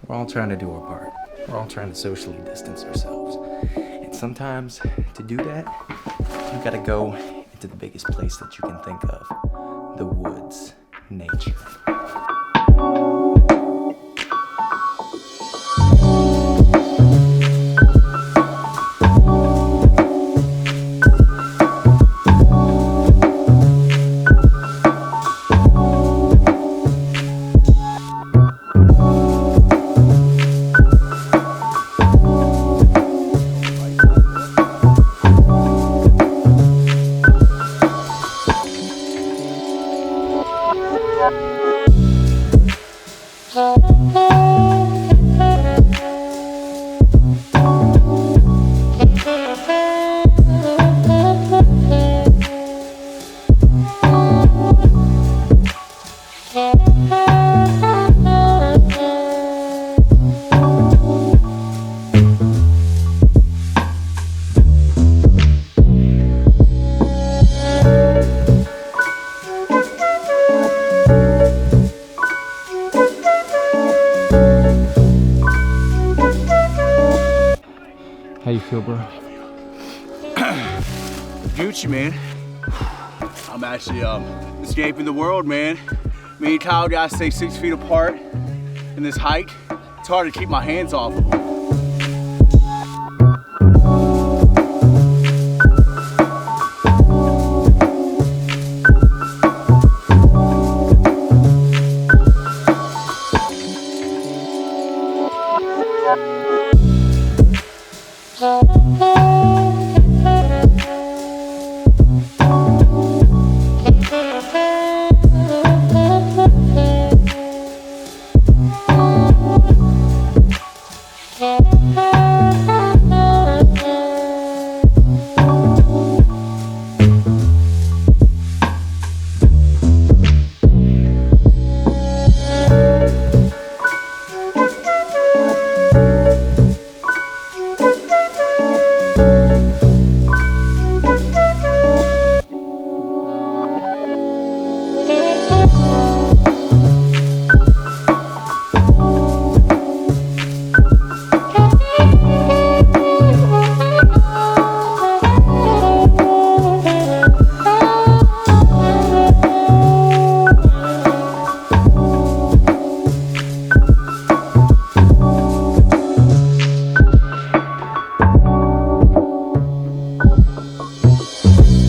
We're all trying to do our part. We're all trying to socially distance ourselves. And sometimes to do that, you gotta go into the biggest place that you can think of, the woods, nature. How you feel, bro? Gucci, man. I'm actually escaping the world, man. Me and Kyle gotta stay 6 feet apart in this hike. It's hard to keep my hands off of him.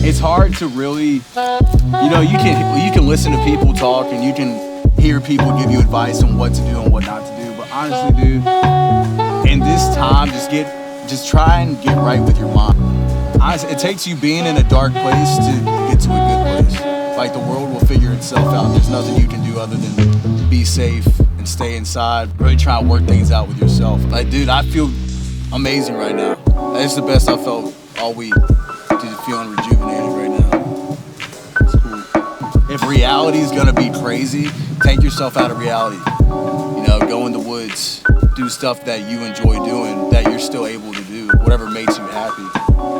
It's hard to really, you can listen to people talk and you can hear people give you advice on what to do and what not to do. But honestly, dude, in this time, just try and get right with your mind. Honestly, it takes you being in a dark place to get to a good place. Like, the world will figure itself out. There's nothing you can do other than be safe and stay inside. Really try and work things out with yourself. Like, dude, I feel amazing right now. It's the best I've felt all week. Just feeling rejuvenated right now. It's cool. If reality's gonna be crazy, take yourself out of reality. Go in the woods, do stuff that you enjoy doing, that you're still able to do, whatever makes you happy.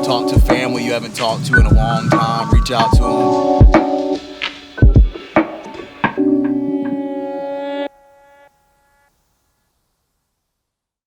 Talk to family you haven't talked to in a long time, reach out to them.